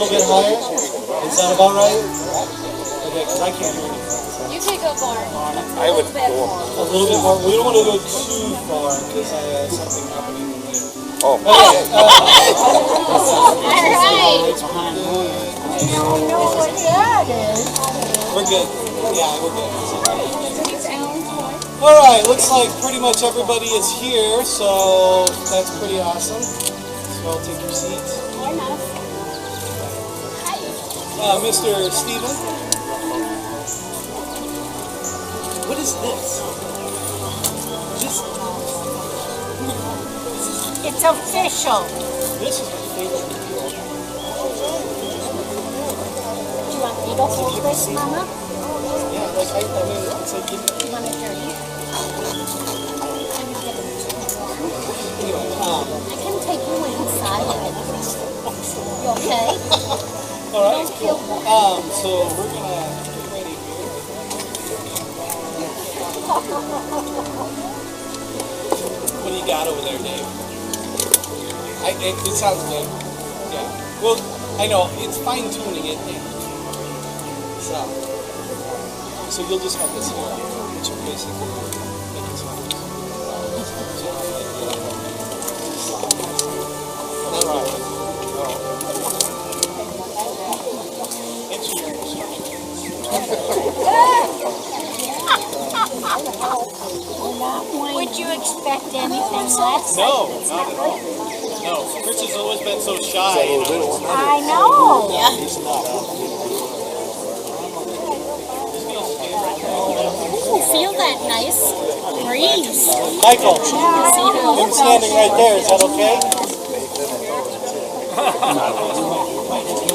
little bit higher? Is that about right? Okay, because I can't hear anything. You take up more. I would go A little bit more. We don't want to go too far because I have something happening later. Oh. Okay. We're good. Yeah, we're good. All right, looks like pretty much everybody is here, so that's pretty awesome. So I'll take your seats. Mr. Stephen. What is this? It's official. This is my favorite. Do you want me to hold this, Mama? Yeah, like I mean, it's like You want it dirty? anyway. I can take you inside. You okay? All right. Cool. So we're gonna get ready here. What do you got over there, Dave? It sounds good. Yeah. Well, I know it's fine tuning it. So you'll just have this here, which will basically make it sound. All right. It's yours. Would you expect anything less? No, not at all. No, Rich has always been so shy. You know? I know. Feel that nice breeze. Michael, I'm standing right there. Is that okay?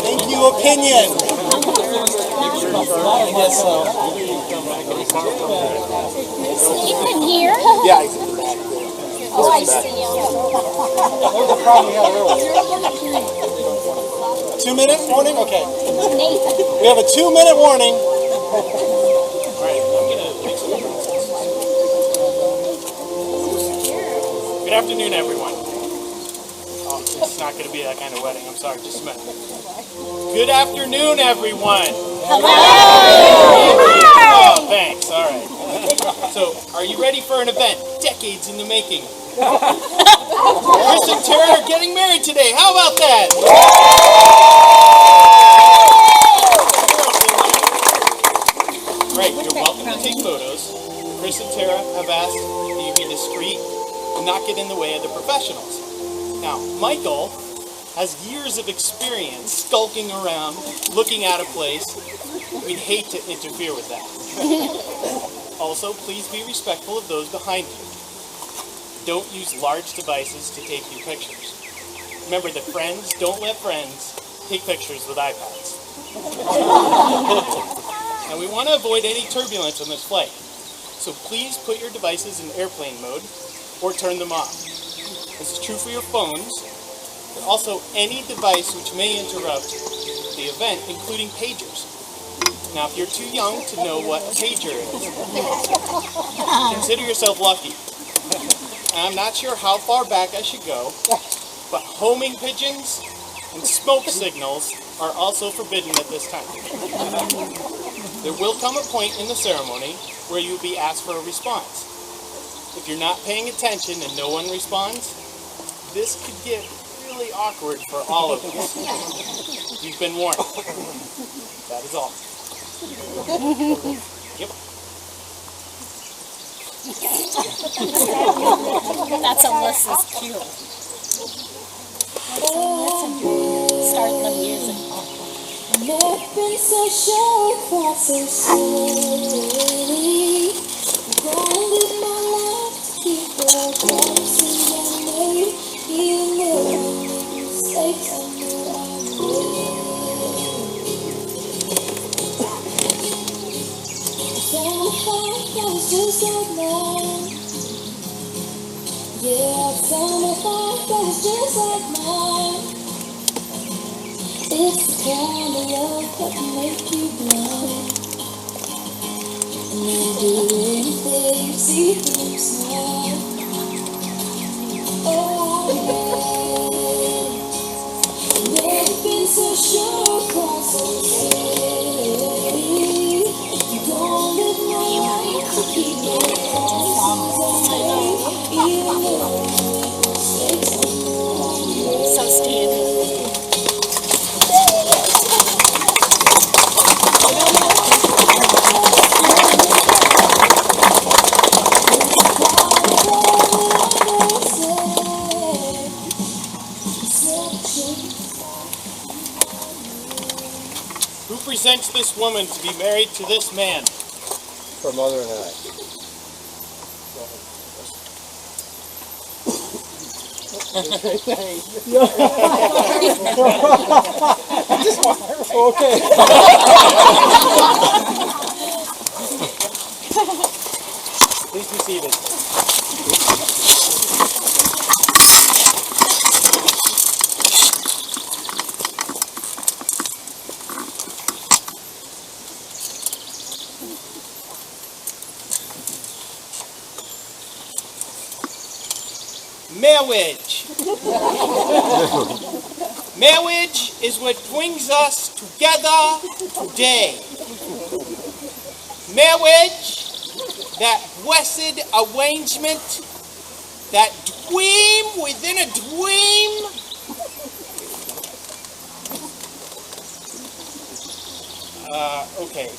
Thank you, opinion. I guess so. Even here? Yeah. Oh, I see you. There's a problem we had earlier. 2-minute warning? Okay. Nathan. We have a 2-minute warning. Good afternoon, everyone. Oh, it's not going to be that kind of wedding. I'm sorry, just a minute. Good afternoon, everyone. Hello. Oh, thanks. All right. So, are you ready for an event decades in the making? Chris and Tara are getting married today. How about that? Right, you're welcome to take photos. Chris and Tara have asked that you be discreet and not get in the way of the professionals. Now, Michael has years of experience skulking around, looking at a place. We'd hate to interfere with that. Also, please be respectful of those behind you. Don't use large devices to take your pictures. Remember that friends don't let friends take pictures with iPads. And we want to avoid any turbulence on this flight. So please put your devices in airplane mode or turn them off. This is true for your phones, but also any device which may interrupt the event, including pagers. Now, if you're too young to know what a pager is, consider yourself lucky. And I'm not sure how far back I should go, but homing pigeons and smoke signals are also forbidden at this time. There will come a point in the ceremony where you will be asked for a response. If you're not paying attention and no one responds, this could get really awkward for all of us. You've been warned. That is all. Yep. That's Alyssa's cue. Start the music. Never been so sure, quite so silly. Grinding my life to keep the promises I made, even though mistakes I know I made. Found a heart that was just like mine. Yeah, I found a heart that was just like mine. It's the kind of love that can make you blind. And I'll do anything to see them smile. Oh, yeah. Never been so sure this woman to be married to this man? For Mother and I. Okay. Please be seated. Marriage. Marriage is what brings us together today. Marriage, that blessed arrangement, that dream within a dream. Okay.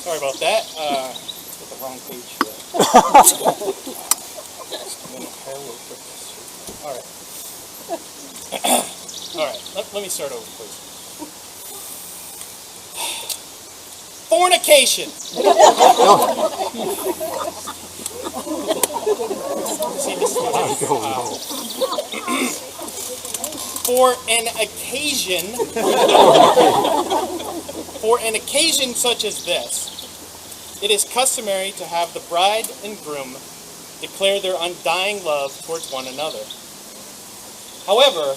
Sorry about that. Hit the wrong page here. All right. All right. Let me start over, please. Fornication. See, this is for an occasion such as this, it is customary to have the bride and groom declare their undying love towards one another. However,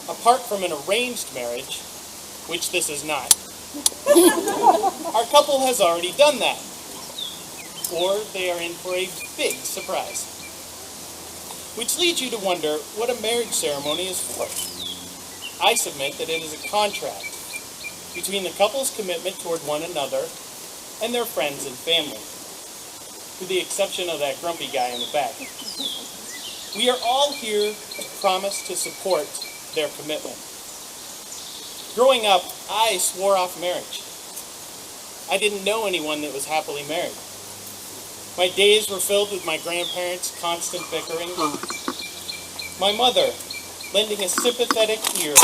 apart from an arranged marriage, which this is not, our couple has already done that, or they are in for a big surprise. Which leads you to wonder what a marriage ceremony is for. I submit that it is a contract between the couple's commitment toward one another and their friends and family, with the exception of that grumpy guy in the back. We are all here to promise to support their commitment. Growing up, I swore off marriage. I didn't know anyone that was happily married. My days were filled with my grandparents' constant bickering, my mother lending a sympathetic ear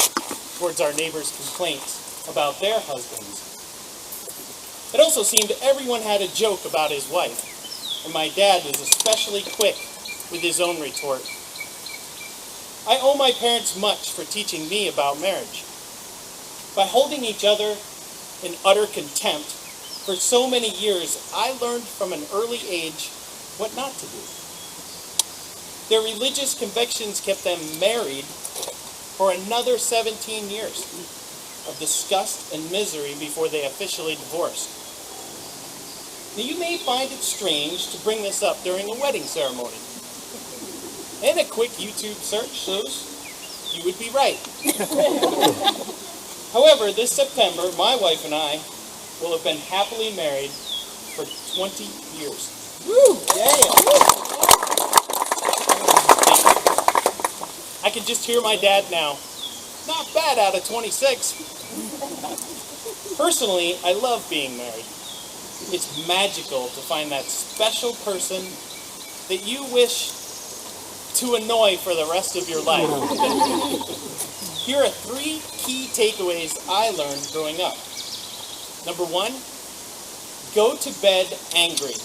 towards our neighbors' complaints about their husbands. It also seemed everyone had a joke about his wife, and my dad was especially quick with his own retort. I owe my parents much for teaching me about marriage. By holding each other in utter contempt for so many years, I learned from an early age what not to do. Their religious convictions kept them married for another 17 years of disgust and misery before they officially divorced. Now, you may find it strange to bring this up during a wedding ceremony. And a quick YouTube search shows you would be right. However, this September, my wife and I will have been happily married for 20 years. Woo! Yeah! I can just hear my dad now. Not bad out of 26. Personally, I love being married. It's magical to find that special person that you wish to annoy for the rest of your life. Here are 3 key takeaways I learned growing up. Number 1, go to bed angry.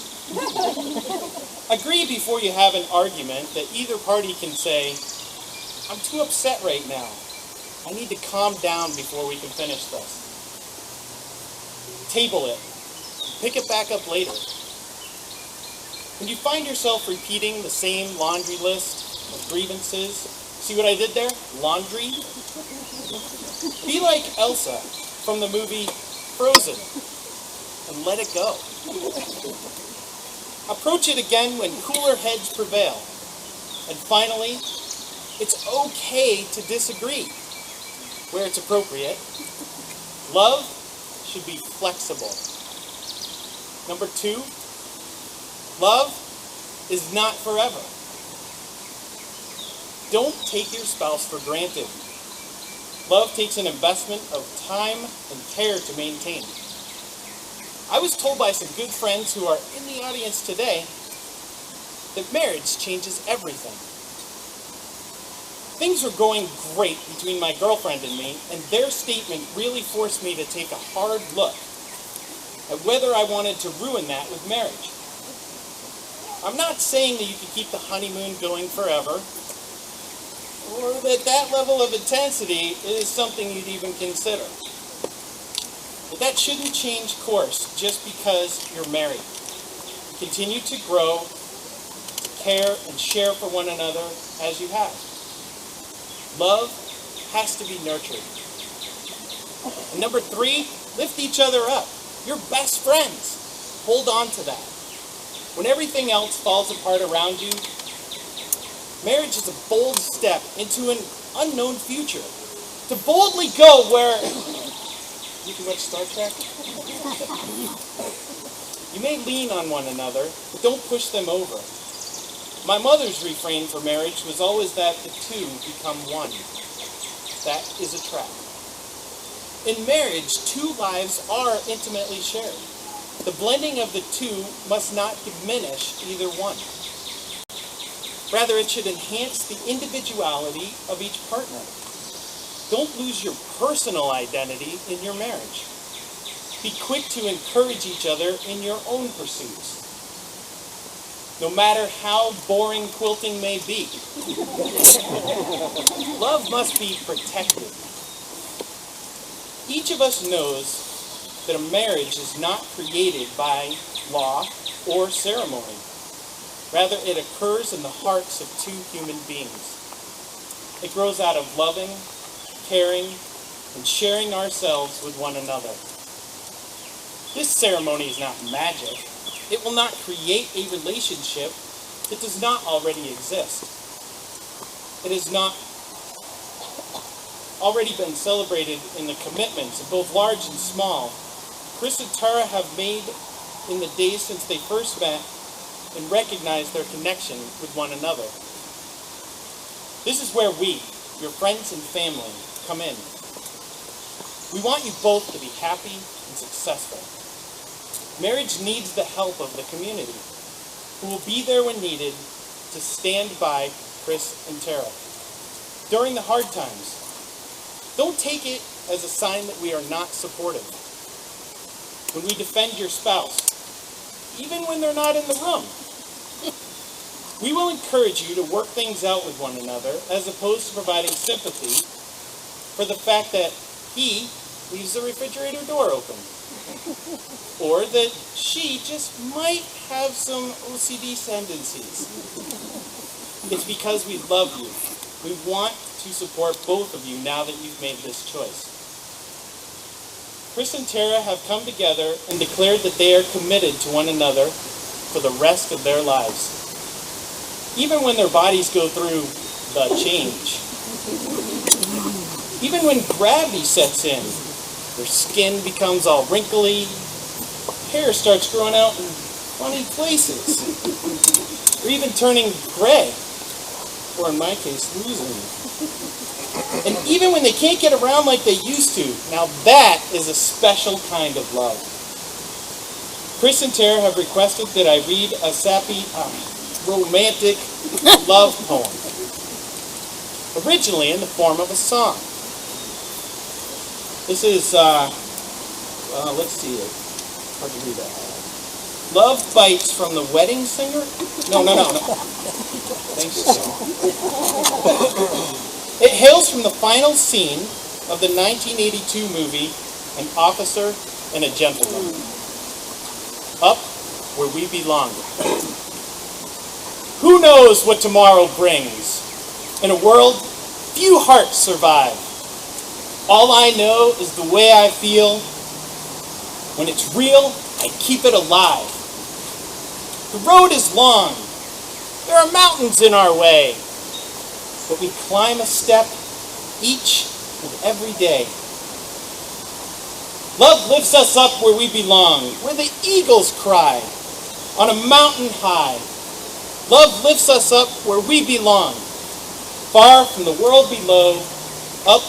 Agree before you have an argument that either party can say, I'm too upset right now. I need to calm down before we can finish this. Table it. Pick it back up later. When you find yourself repeating the same laundry list of grievances, see what I did there? Laundry. Be like Elsa from the movie Frozen and let it go. Approach it again when cooler heads prevail. And finally, it's okay to disagree where it's appropriate. Love should be flexible. Number 2, love is not forever. Don't take your spouse for granted. Love takes an investment of time and care to maintain. I was told by some good friends who are in the audience today that marriage changes everything. Things were going great between my girlfriend and me, and their statement really forced me to take a hard look at whether I wanted to ruin that with marriage. I'm not saying that you can keep the honeymoon going forever, or that that level of intensity is something you'd even consider. But that shouldn't change course just because you're married. Continue to grow, care, and share for one another as you have. Love has to be nurtured. And number 3, lift each other up. You're best friends. Hold on to that. When everything else falls apart around you, marriage is a bold step into an unknown future. To boldly go where... You can watch Star Trek? You may lean on one another, but don't push them over. My mother's refrain for marriage was always that the two become one. That is a trap. In marriage, 2 lives are intimately shared. The blending of the 2 must not diminish either one. Rather, it should enhance the individuality of each partner. Don't lose your personal identity in your marriage. Be quick to encourage each other in your own pursuits. No matter how boring quilting may be, love must be protected. Each of us knows that a marriage is not created by law or ceremony. Rather, it occurs in the hearts of 2 human beings. It grows out of loving, caring, and sharing ourselves with one another. This ceremony is not magic. It will not create a relationship that does not already exist. It has not already been celebrated in the commitments of both large and small Chris and Tara have made in the days since they first met and recognized their connection with one another. This is where we, your friends and family, come in. We want you both to be happy and successful. Marriage needs the help of the community, who will be there when needed to stand by Chris and Tara during the hard times. Don't take it as a sign that we are not supportive. When we defend your spouse, even when they're not in the room, we will encourage you to work things out with one another as opposed to providing sympathy for the fact that he leaves the refrigerator door open. Or that she just might have some OCD tendencies. It's because we love you. We want to support both of you now that you've made this choice. Chris and Tara have come together and declared that they are committed to one another for the rest of their lives. Even when their bodies go through the change. Even when gravity sets in, their skin becomes all wrinkly, hair starts growing out in funny places, or even turning gray, or in my case, losing. And even when they can't get around like they used to, now that is a special kind of love. Chris and Tara have requested that I read a sappy, romantic love poem, originally in the form of a song. This is, let's see, hard to read that. Love Bites from the Wedding Singer? No. Thanks, John. It hails from the final scene of the 1982 movie, An Officer and a Gentleman. Up where we belong. Who knows what tomorrow brings? In a world, few hearts survive. All I know is the way I feel. When it's real, I keep it alive. The road is long. There are mountains in our way. But we climb a step each and every day. Love lifts us up where we belong, where the eagles cry, on a mountain high. Love lifts us up where we belong, far from the world below, up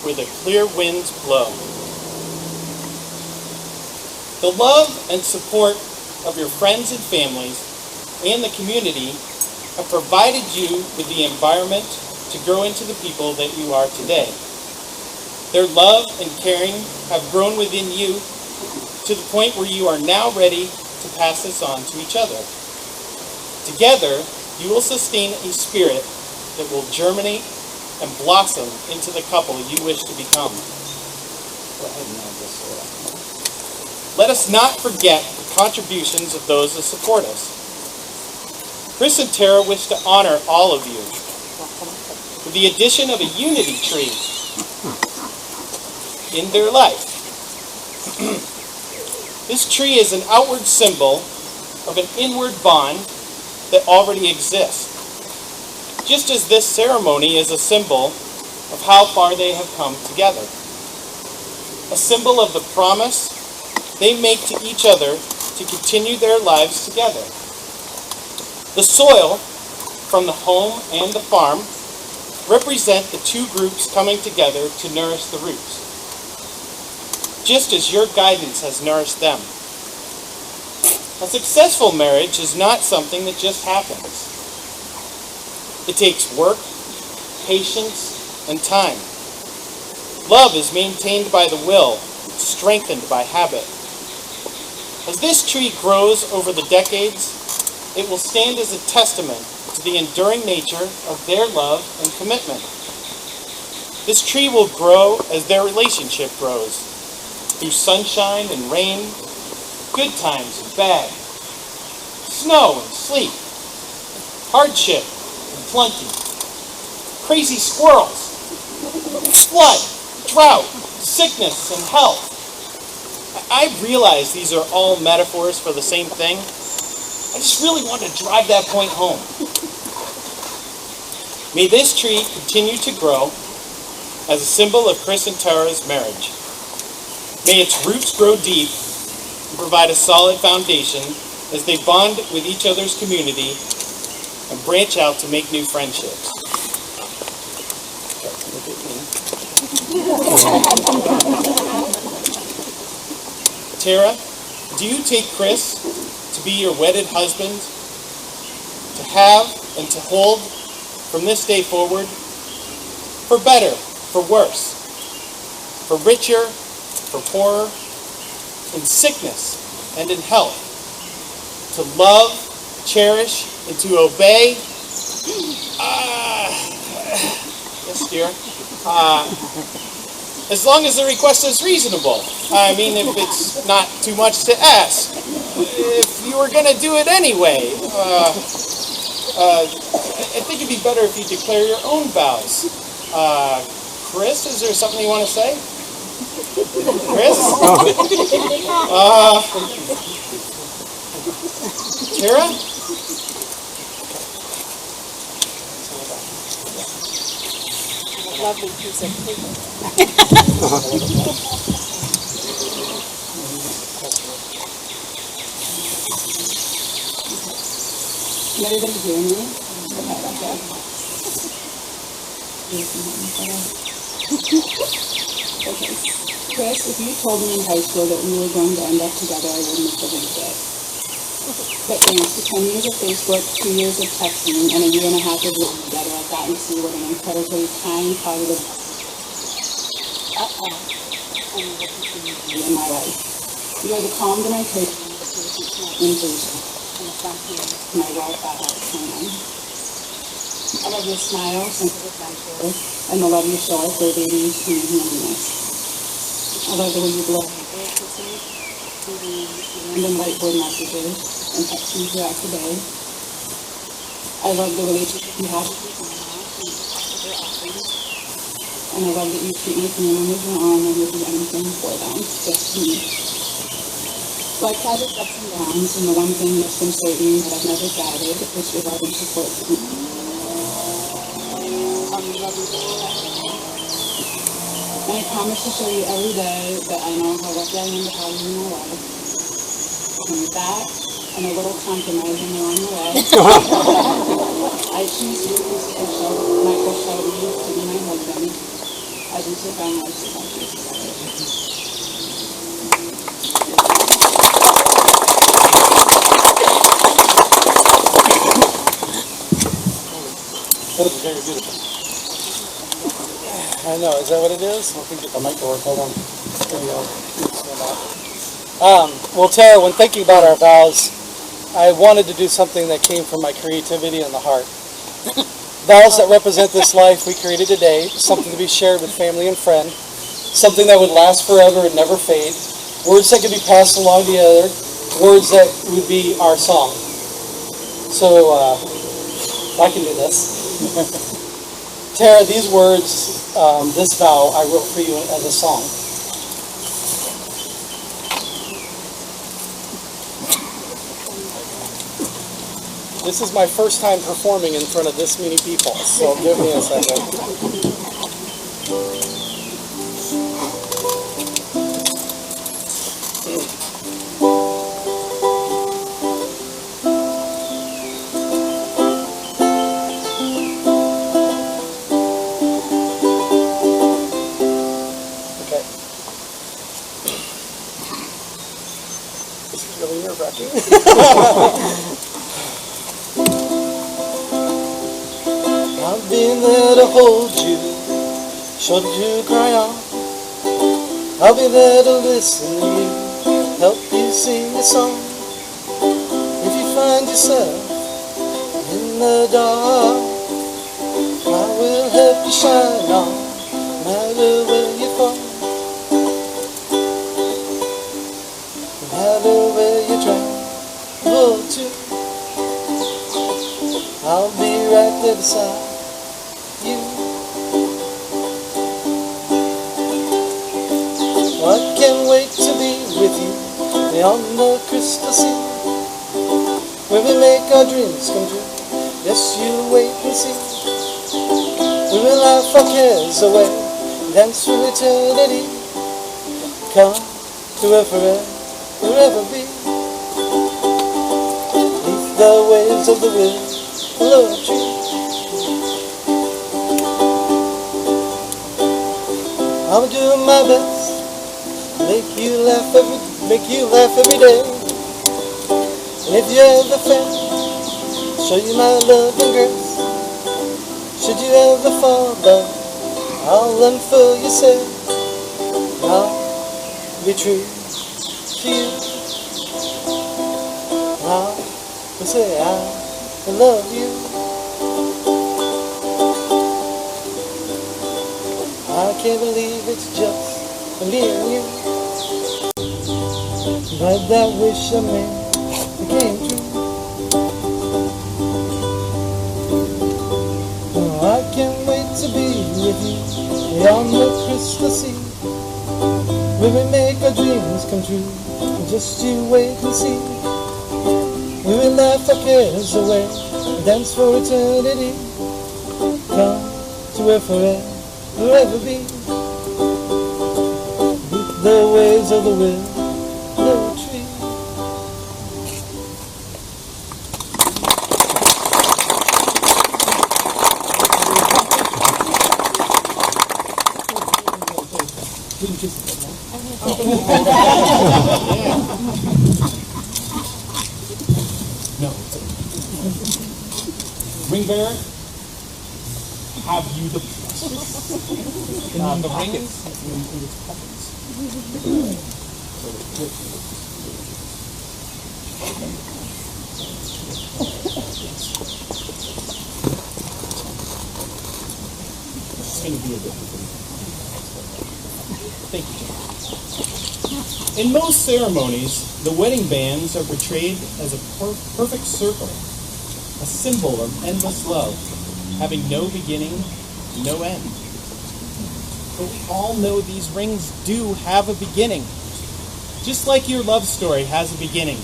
where the clear winds blow. The love and support of your friends and families and the community have provided you with the environment to grow into the people that you are today. Their love and caring have grown within you to the point where you are now ready to pass this on to each other. Together, you will sustain a spirit that will germinate and blossom into the couple you wish to become. Let us not forget the contributions of those that support us. Chris and Tara wish to honor all of you with the addition of a unity tree in their life. This tree is an outward symbol of an inward bond that already exists, just as this ceremony is a symbol of how far they have come together. A symbol of the promise they make to each other to continue their lives together. The soil from the home and the farm represent the two groups coming together to nourish the roots, just as your guidance has nourished them. A successful marriage is not something that just happens. It takes work, patience, and time. Love is maintained by the will, strengthened by habit. As this tree grows over the decades, it will stand as a testament to the enduring nature of their love and commitment. This tree will grow as their relationship grows, through sunshine and rain, good times and bad, snow and sleet, hardship and plenty, crazy squirrels, flood, drought, sickness, and health. I realize these are all metaphors for the same thing. I just really want to drive that point home. May this tree continue to grow as a symbol of Chris and Tara's marriage. May its roots grow deep and provide a solid foundation as they bond with each other's community and branch out to make new friendships. Tara, do you take Chris to be your wedded husband, to have and to hold from this day forward, for better, for worse, for richer, for poorer, in sickness and in health, to love, cherish, and to obey? Yes, dear. As long as the request is reasonable. I mean, if it's not too much to ask. If you were going to do it anyway, I think it'd be better if you declare your own vows. Chris, is there something you want to say? Chris? Tara? Lovely piece of paper. Can everybody hear me? Okay. Chris, if you told me in high school that we were going to end up together, I wouldn't have believed it. But thanks to 10 years of Facebook, 2 years of texting, and a year and a half of living together, I've gotten to see what an incredibly kind, positive in my life. You are the calm to my coach, and the patient to my impatient, and the front hand to my well-thought-out plan. I love your smile, sense of adventure, and the love you show us for babies and your handiness. I love the way you blow my ear kisses, random whiteboard messages, and text me throughout the day. I love the relationship you have with your grandma and their offerings. And I love that you treat my family as your own and would do anything for them, just me. Life has its ups and downs, and the one thing that's been certain that I've never doubted is your love and support for me. And I promise to show you every day that I know how lucky I am to have you in my life. And with that, and a little compromise along the way, I choose you, Michael Shelby, to be my husband, as we take on life's adventures together. That was very beautiful. I know. Is that what it is? I think the mic will work. Hold on. There we go. Well, Tara, when thinking about our vows, I wanted to do something that came from my creativity and the heart. Vows that represent this life we created today, something to be shared with family and friend, something that would last forever and never fade, words that could be passed along to the other, words that would be our song. So, I can do this. Tara, these words, this vow, I wrote for you as a song. This is my first time performing in front of this many people, so give me a second. Okay. This is really nerve-wracking. I've been there to hold you, shoulder to cry on. I'll be there to listen to you, help you sing a song. If you find yourself in the dark, I will help you shine on, no matter where you fall, no matter where you try. Oh, too, I'll be right there beside you. I can't wait to be with you beyond the crystal sea, where we make our dreams come true. Yes, you wait and see. We will laugh our cares away, dance through eternity. Come to where forever be. Beneath the waves of the willow tree. I'm doing my best, make you laugh every day. And if you ever fail, show you my love and grace. Should you ever fall down, I'll unfurl your sail. I'll be true to you. I'll say I love you. I can't believe it's just me and you, but that wish I made became true. Oh, I can't wait to be with you beyond the crystal sea, where we make our dreams come true. Just you wait and see. We will laugh our cares away, dance for eternity. Come to where forever be. With the waves of the willow tree. No. Ring bearer, have you the rings in its pockets. It's going to be a bit. Thank you, Jim. In most ceremonies, the wedding bands are portrayed as a perfect circle, a symbol of endless love, having no beginning, no end. But we all know these rings do have a beginning, just like your love story has a beginning.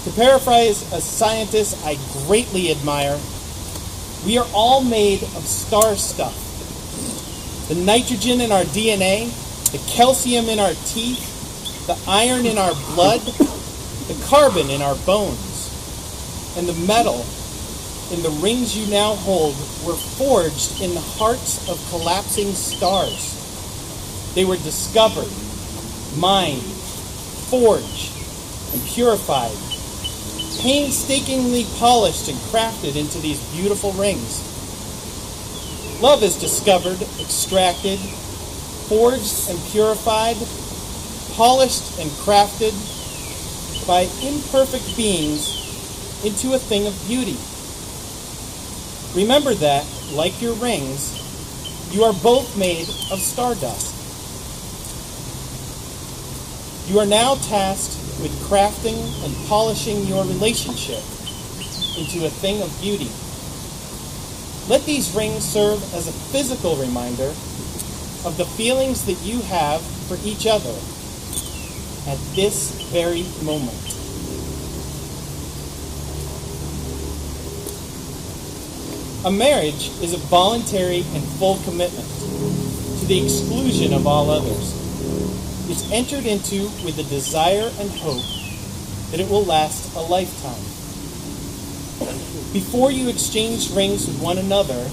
To paraphrase a scientist I greatly admire, we are all made of star stuff. The nitrogen in our DNA, the calcium in our teeth, the iron in our blood, the carbon in our bones, and the metal in the rings you now hold were forged in the hearts of collapsing stars. They were discovered, mined, forged, and purified, painstakingly polished and crafted into these beautiful rings. Love is discovered, extracted, forged and purified, polished and crafted by imperfect beings into a thing of beauty. Remember that, like your rings, you are both made of stardust. You are now tasked with crafting and polishing your relationship into a thing of beauty. Let these rings serve as a physical reminder of the feelings that you have for each other at this very moment. A marriage is a voluntary and full commitment to the exclusion of all others. It's entered into with the desire and hope that it will last a lifetime. Before you exchange rings with one another,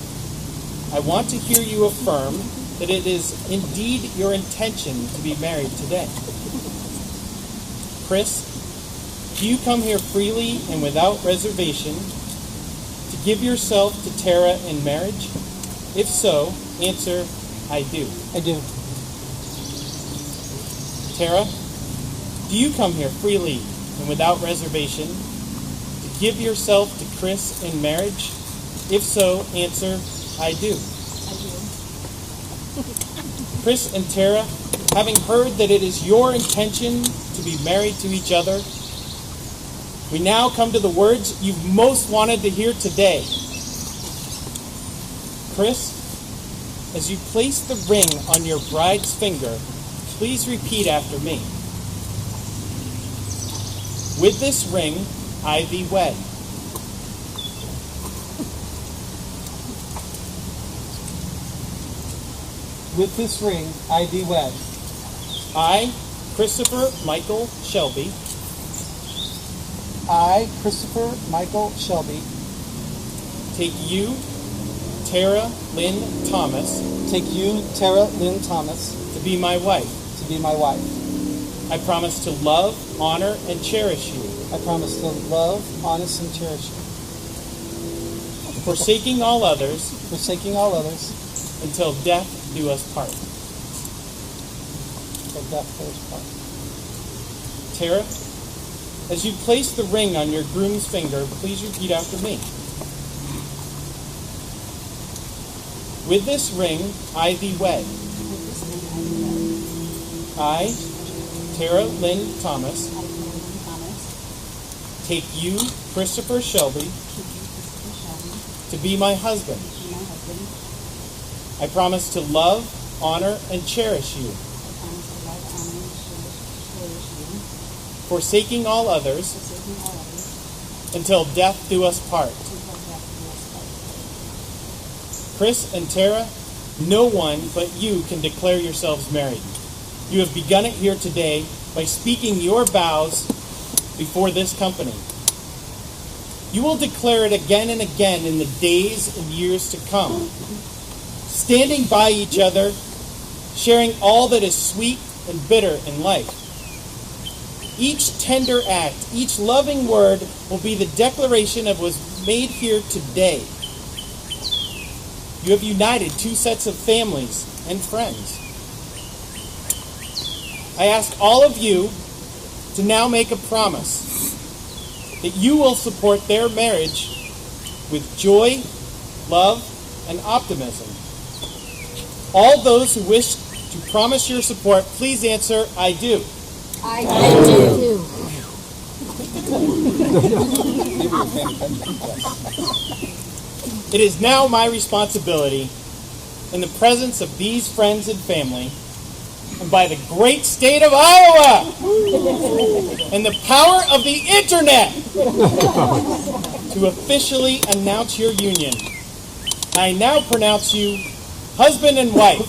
I want to hear you affirm that it is indeed your intention to be married today. Chris, do you come here freely and without reservation to give yourself to Tara in marriage? If so, answer, I do. I do. Tara, do you come here freely and without reservation to give yourself to Chris in marriage? If so, answer, I do. I do. Chris and Tara, having heard that it is your intention to be married to each other, we now come to the words you've most wanted to hear today. Chris, as you place the ring on your bride's finger, please repeat after me. With this ring, I thee wed. With this ring, I thee wed. I, Christopher Michael Shelby, I, Christopher Michael Shelby, take you, Tara Lynn Thomas, take you, Tara Lynn Thomas, to be my wife. to be my wife. I promise to love, honor, and cherish you, I promise to love, honest, and cherish you, forsaking all others forsaking all others, until death do us part. till death do us part. Tara, as you place the ring on your groom's finger, please repeat after me. With this ring, I thee wed. I, Tara Lynn Thomas, take you, Christopher Shelby, to be my husband. I promise to love, honor, and cherish you, forsaking all others until death do us part. Chris and Tara, no one but you can declare yourselves married. You have begun it here today by speaking your vows before this company. You will declare it again and again in the days and years to come, standing by each other, sharing all that is sweet and bitter in life. Each tender act, each loving word will be the declaration of what was made here today. You have united two sets of families and friends. I ask all of you to now make a promise that you will support their marriage with joy, love, and optimism. All those who wish to promise your support, please answer, I do. I do. It is now my responsibility, in the presence of these friends and family, and by the great state of Iowa, and the power of the internet, to officially announce your union. I now pronounce you husband and wife.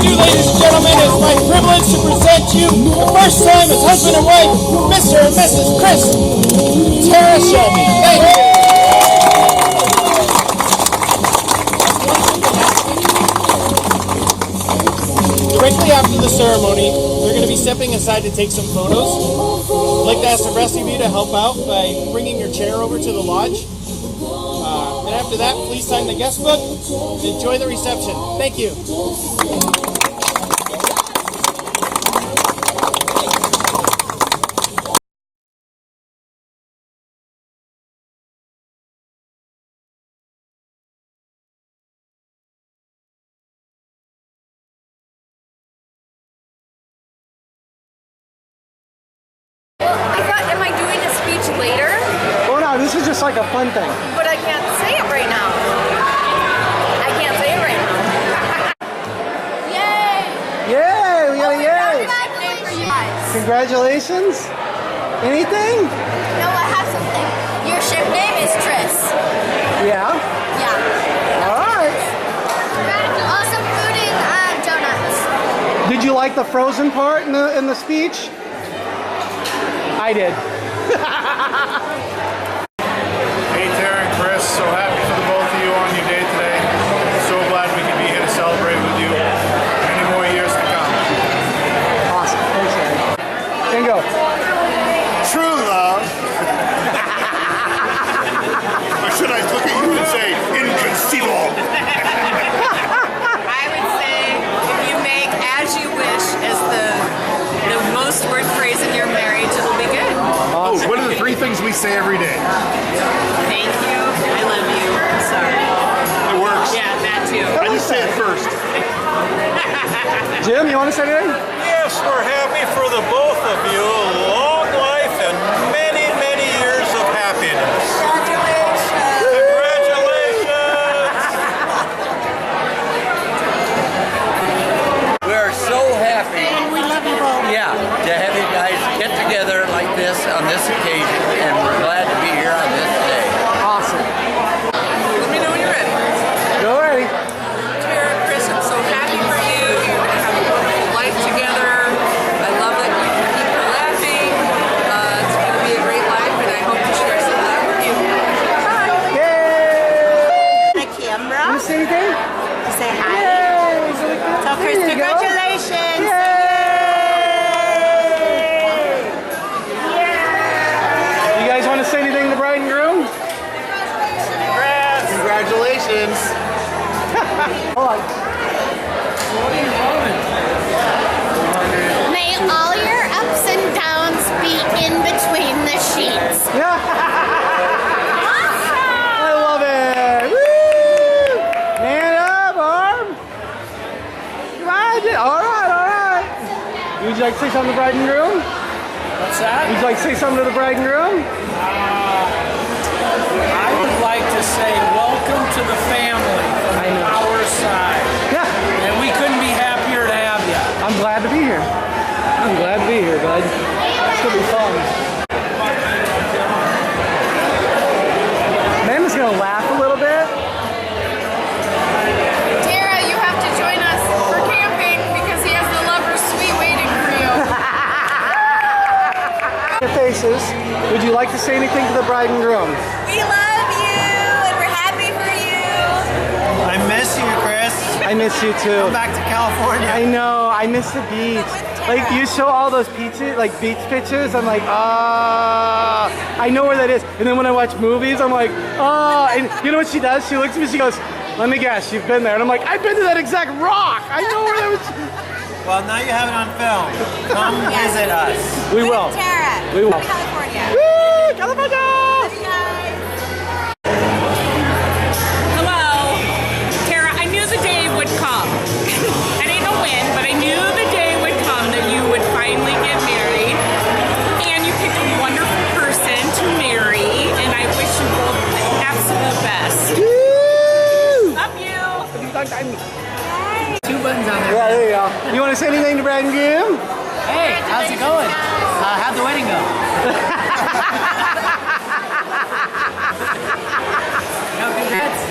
you, ladies and gentlemen, it's my privilege to present you the first time as husband and wife, Mr. and Mrs. Chris Tara Shelby. Thank you. Directly after the ceremony, they're going to be stepping aside to take some photos. I'd like to ask the rest of you to help out by bringing your chair over to the lodge. And after that, please sign the guest book and enjoy the reception. Thank you. Am I doing a speech later? Oh no, this is just like a fun thing. But I can't say it right now. I can't say it right now. Yay! Yay! We got a yay! Congratulations! Congratulations! Anything? No, I have something. Your ship name is Tris. Yeah. Yeah. All right. Also food and donuts. Did you like the Frozen part in the speech? I did. Hey, Tara and Chris, so happy for the both of you on your day today. So glad we can be here to celebrate with you. Many more years to come. Awesome. Thanks, Harry. Bingo. True love. Or should I look at you and say, inconceivable? I would say if you make as you wish as the most word phrase in your marriage, it'll be good. Oh, what are the 3 things we say every day? Thank you. I love you. I'm sorry. It works. Yeah, that too. I just say it first. Jim, you want to say anything? Yes, we're happy for the both of you. Long life and many, many years of happiness. We are so happy. We love you both. Yeah, to have you guys get together like this on this occasion, and we're glad to be here on this day. Awesome. Let me know when you're ready. Go ready. Tara, Chris, I'm so happy for you. You're going to have a wonderful life together. I love that you keep laughing. It's going to be a great life, and I hope to share some of that with you. Bye. Yay! Hi, Kimbra. You say anything? Say hi. Yay! Tell Chris There you go. congratulations. Yay! You guys want to say anything to the bride and groom? Congratulations. Hold on. May all your ups and downs be in between the sheets. Yeah. I love it. Woo! Man up, arm. Ride it. All right, all right. Would you like to say something to the bride and groom? What's that? Would you like to say something to the bride and groom? I would like to say welcome to the family I from know. our side. Yeah. And we couldn't be happier to have you. I'm glad to be here. I'm glad to be here, bud. It's gonna be fun. Amanda's gonna laugh a little bit. Tara, you have to join us for camping because he has the lover's suite waiting for you. Your faces. Would you like to say anything to the bride and groom? We love you and we're happy for you. I miss you, Chris. I miss you too. Back to California. I know. I miss the beach. Like you show all those pictures, like beach pictures. I'm like, I know where that is. And then when I watch movies, I'm like, and you know what she does? She looks at me. She goes, "Let me guess, you've been there." And I'm like, "I've been to that exact rock. I know where that was." Well, now you have it on film. Come visit us. We will. Tara. We will. California. Woo! California! Hello. Tara, I knew the day would come. I didn't know when, but I knew the day would come that you would finally get married. And you picked a wonderful person to marry, and I wish you both the absolute best. Woo! Love you. Two buttons on there. Yeah, there you go. You want to say anything to bride and groom? Hey, how's it going? How'd the wedding go? No, congrats.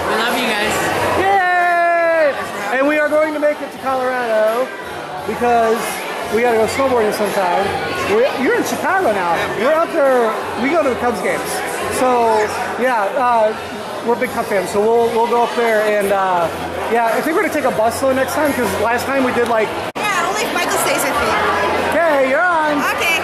We love you guys. Yay! And we are going to make it to Colorado because we got to go snowboarding sometime. You're in Chicago now. We're up there. We go to the Cubs games. So yeah, we're big Cub fans. So we'll go up there and yeah, I think we're gonna take a bus though next time because last time we did like. Yeah, only if Michael stays with me. Okay, you're on. Okay.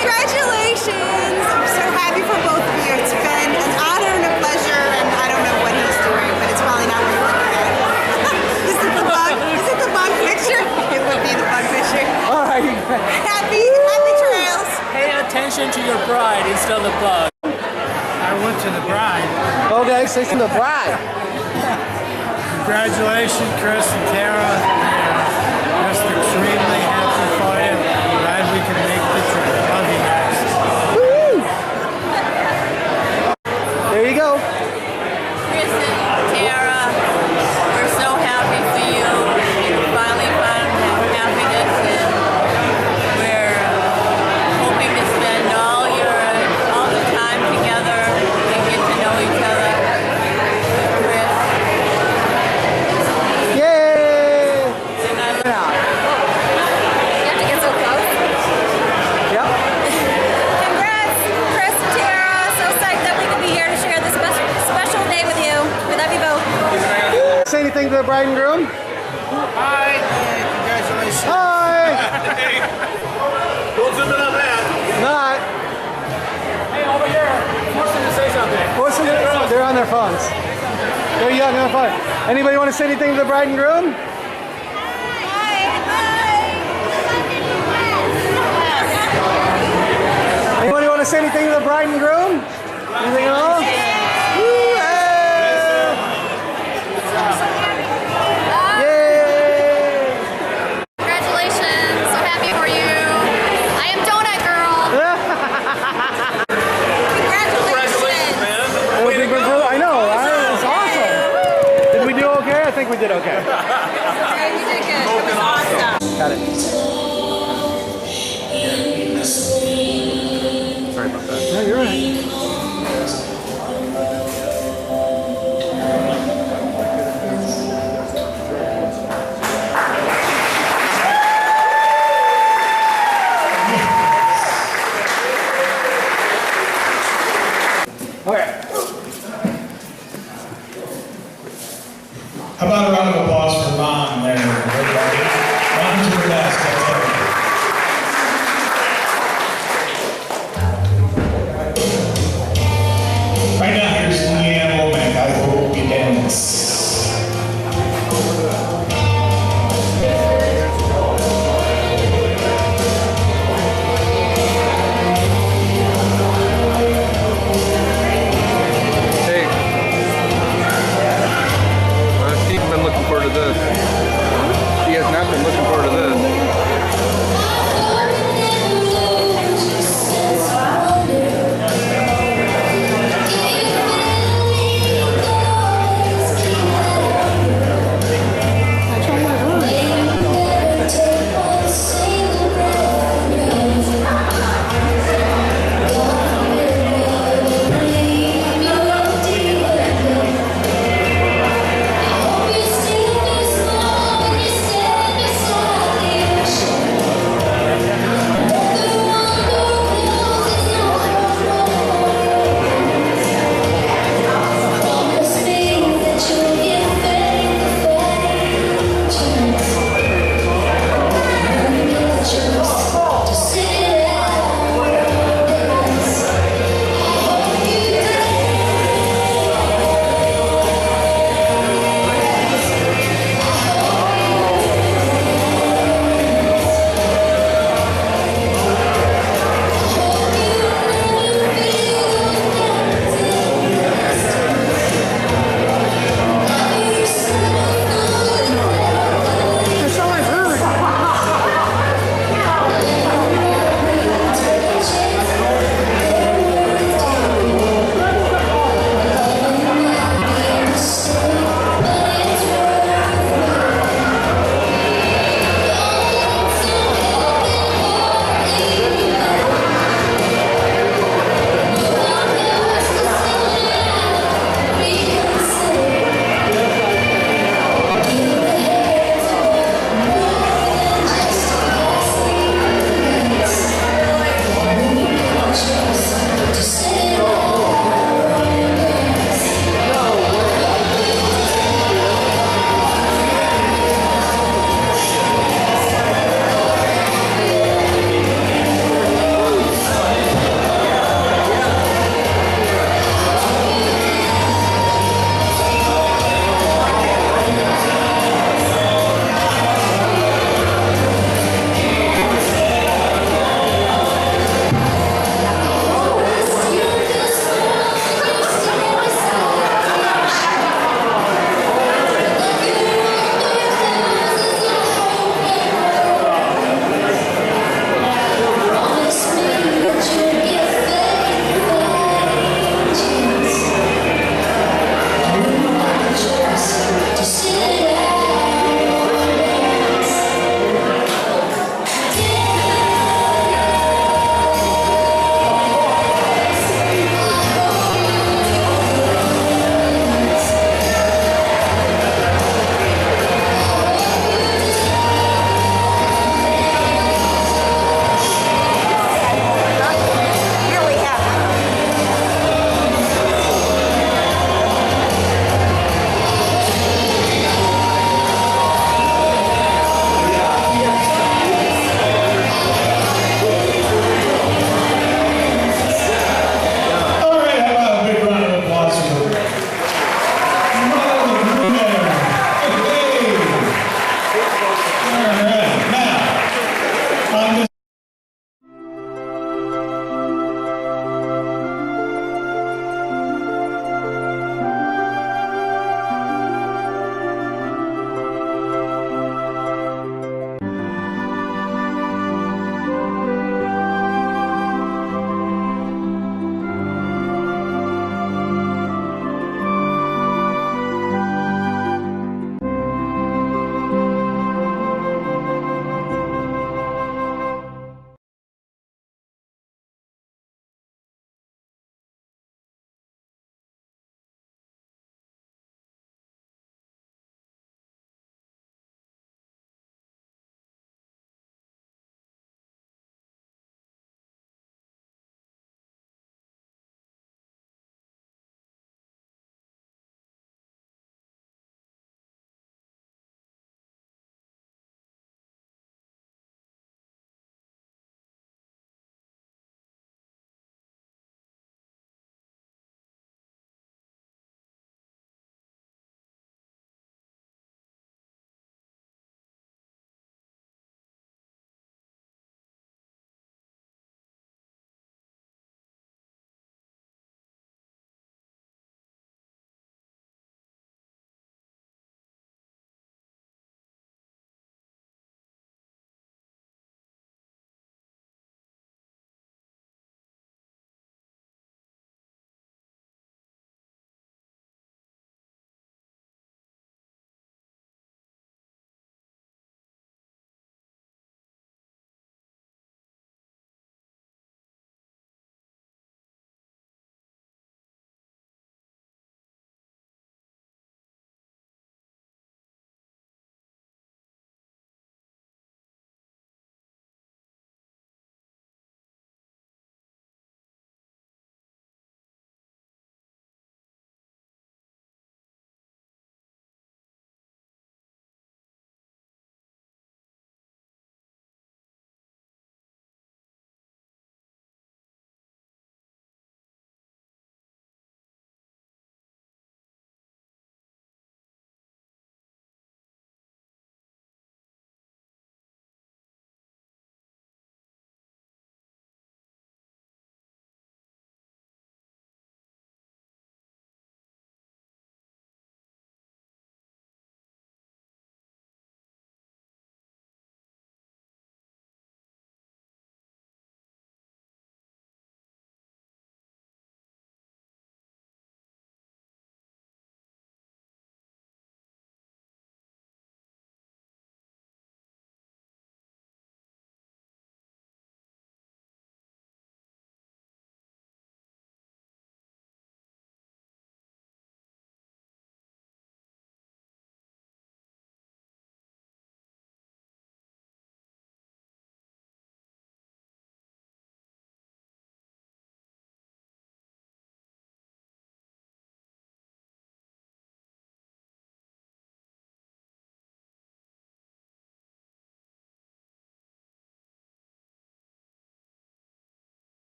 Congratulations! I'm so happy for both of you. It's been an honor and a pleasure, and I don't know what he's doing, but it's probably not worth looking at. Is it the bug? Is it the bug picture? It would be the bug picture. All right. Happy trails. Pay attention to your bride instead of the bug. I went to the bride. Okay, say to the bride. Congratulations, Chris and Tara. We're just extremely happy for you. Glad we can make the trip. Love you guys. Woo! There you go. Chris and Tara, we're so happy for you. You finally found happiness, and we're hoping to spend all the time together and get to know each other. Chris. Yay! And I love Yeah. You have to get so close. Yep. Congrats, Chris and Tara. So psyched that we can be here to share this special day with you. We love you both. Say anything to the bride and groom? Hi. Congratulations. Hi. Don't zoom in on that. Not. Hey, over here. Force them to say something. They're on their phones. They're young, on their phone. Anybody want to say anything to the bride and groom? Anybody want to say anything to the bride and groom? Anything at all? Woo, hey. Yay! Congratulations. So happy for you. I am Donut Girl. Congratulations. Man. I know, right? It's awesome. Did we do okay? I think we did okay. Okay, you did good. It was awesome. Got it. Sorry about that. No, you're right. How about a round of